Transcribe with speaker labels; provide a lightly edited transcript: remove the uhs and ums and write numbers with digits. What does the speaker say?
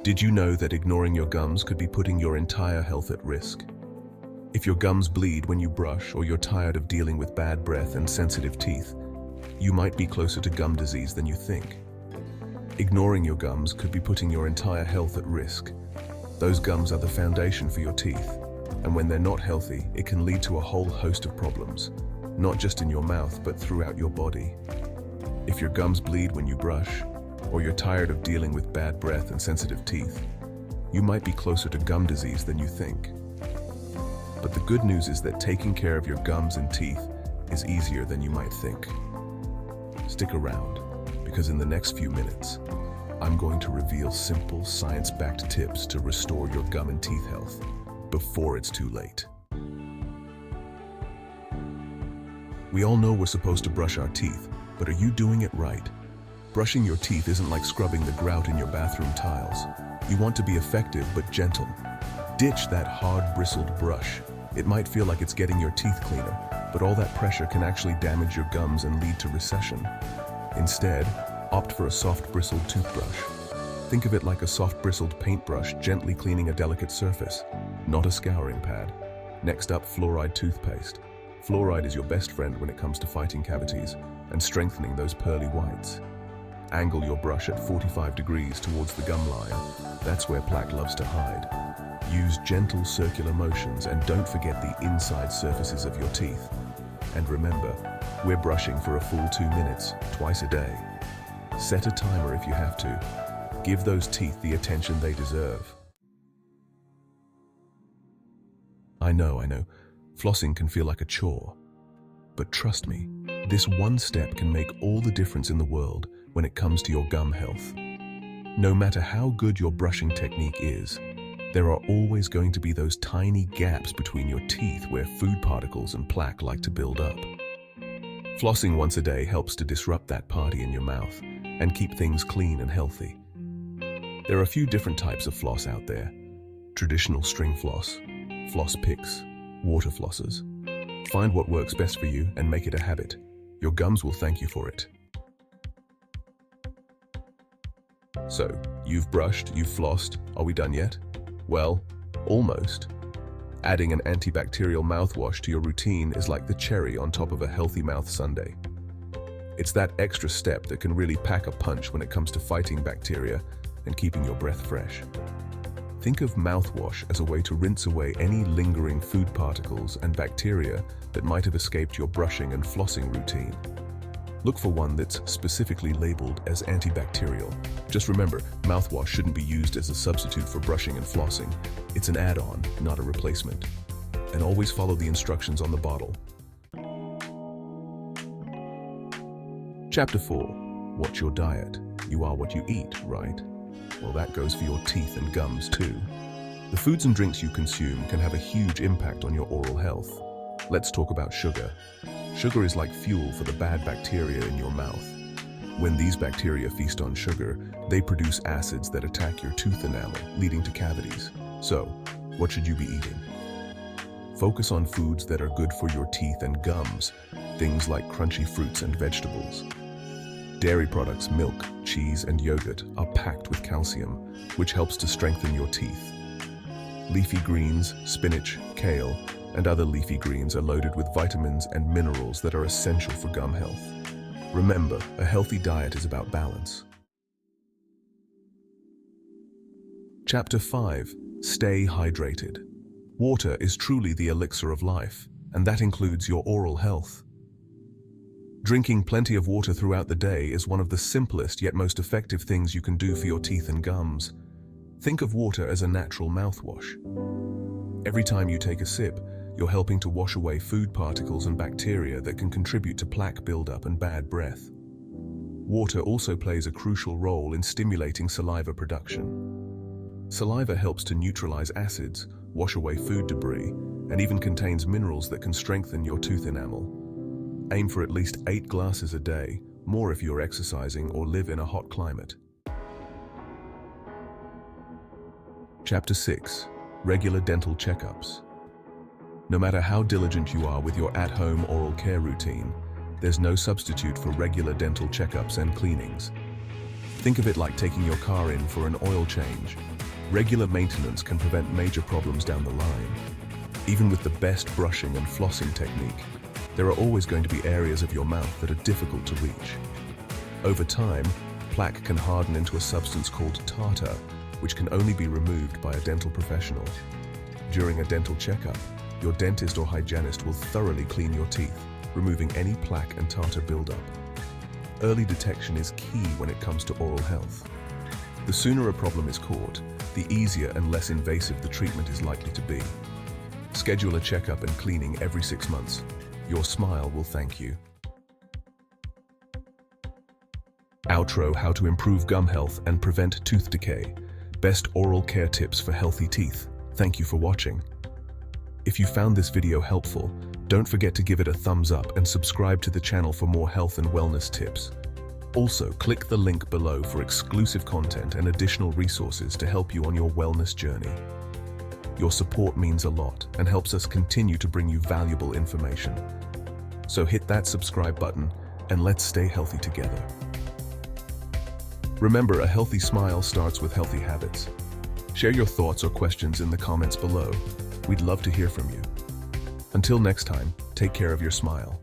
Speaker 1: Did you know that ignoring your gums could be putting your entire health at risk? If your gums bleed when you brush or you're tired of dealing with bad breath and sensitive teeth, you might be closer to gum disease than you think. Ignoring your gums could be putting your entire health at risk. Those gums are the foundation for your teeth, and when they're not healthy, it can lead to a whole host of problems, not just in your mouth but throughout your body. If your gums bleed when you brush, or you're tired of dealing with bad breath and sensitive teeth, you might be closer to gum disease than you think. But the good news is that taking care of your gums and teeth is easier than you might think. Stick around, because in the next few minutes, I'm going to reveal simple, science-backed tips to restore your gum and teeth health before it's too late. We all know we're supposed to brush our teeth, but are you doing it right? Brushing your teeth isn't like scrubbing the grout in your bathroom tiles. You want to be effective but gentle. Ditch that hard, bristled brush. It might feel like it's getting your teeth cleaner, but all that pressure can actually damage your gums and lead to recession. Instead, opt for a soft, bristled toothbrush. Think of it like a soft, bristled paintbrush gently cleaning a delicate surface, not a scouring pad. Next up, fluoride toothpaste. Fluoride is your best friend when it comes to fighting cavities and strengthening those pearly whites. Angle your brush at 45 degrees towards the gum line. That's where plaque loves to hide. Use gentle circular motions and don't forget the inside surfaces of your teeth. And remember, we're brushing for a full 2 minutes, twice a day. Set a timer if you have to. Give those teeth the attention they deserve. I know, flossing can feel like a chore. But trust me, this one step can make all the difference in the world when it comes to your gum health. No matter how good your brushing technique is, there are always going to be those tiny gaps between your teeth where food particles and plaque like to build up. Flossing once a day helps to disrupt that party in your mouth and keep things clean and healthy. There are a few different types of floss out there. Traditional string floss, floss picks, water flossers. Find what works best for you and make it a habit. Your gums will thank you for it. So, you've brushed, you've flossed, are we done yet? Well, almost. Adding an antibacterial mouthwash to your routine is like the cherry on top of a healthy mouth sundae. It's that extra step that can really pack a punch when it comes to fighting bacteria and keeping your breath fresh. Think of mouthwash as a way to rinse away any lingering food particles and bacteria that might have escaped your brushing and flossing routine. Look for one that's specifically labeled as antibacterial. Just remember, mouthwash shouldn't be used as a substitute for brushing and flossing. It's an add-on, not a replacement. And always follow the instructions on the bottle. Chapter 4. What's your diet? You are what you eat, right? Well, that goes for your teeth and gums too. The foods and drinks you consume can have a huge impact on your oral health. Let's talk about sugar. Sugar is like fuel for the bad bacteria in your mouth. When these bacteria feast on sugar, they produce acids that attack your tooth enamel, leading to cavities. So, what should you be eating? Focus on foods that are good for your teeth and gums, things like crunchy fruits and vegetables. Dairy products, milk, cheese, and yogurt are packed with calcium, which helps to strengthen your teeth. Leafy greens, spinach, kale, and other leafy greens are loaded with vitamins and minerals that are essential for gum health. Remember, a healthy diet is about balance. Chapter 5. Stay hydrated. Water is truly the elixir of life, and that includes your oral health. Drinking plenty of water throughout the day is one of the simplest yet most effective things you can do for your teeth and gums. Think of water as a natural mouthwash. Every time you take a sip, you're helping to wash away food particles and bacteria that can contribute to plaque buildup and bad breath. Water also plays a crucial role in stimulating saliva production. Saliva helps to neutralize acids, wash away food debris, and even contains minerals that can strengthen your tooth enamel. Aim for at least 8 glasses a day, more if you're exercising or live in a hot climate. Chapter 6. Regular dental checkups. No matter how diligent you are with your at-home oral care routine, there's no substitute for regular dental checkups and cleanings. Think of it like taking your car in for an oil change Regular maintenance can prevent major problems down the line. Even with the best brushing and flossing technique, there are always going to be areas of your mouth that are difficult to reach. Over time, plaque can harden into a substance called tartar, which can only be removed by a dental professional. During a dental checkup, your dentist or hygienist will thoroughly clean your teeth, removing any plaque and tartar buildup. Early detection is key when it comes to oral health. The sooner a problem is caught, the easier and less invasive the treatment is likely to be. Schedule a checkup and cleaning every 6 months. Your smile will thank you. Outro: how to improve gum health and prevent tooth decay. Best oral care tips for healthy teeth. Thank you for watching. If you found this video helpful, don't forget to give it a thumbs up and subscribe to the channel for more health and wellness tips. Also, click the link below for exclusive content and additional resources to help you on your wellness journey. Your support means a lot and helps us continue to bring you valuable information. So hit that subscribe button and let's stay healthy together. Remember, a healthy smile starts with healthy habits. Share your thoughts or questions in the comments below. We'd love to hear from you. Until next time, take care of your smile.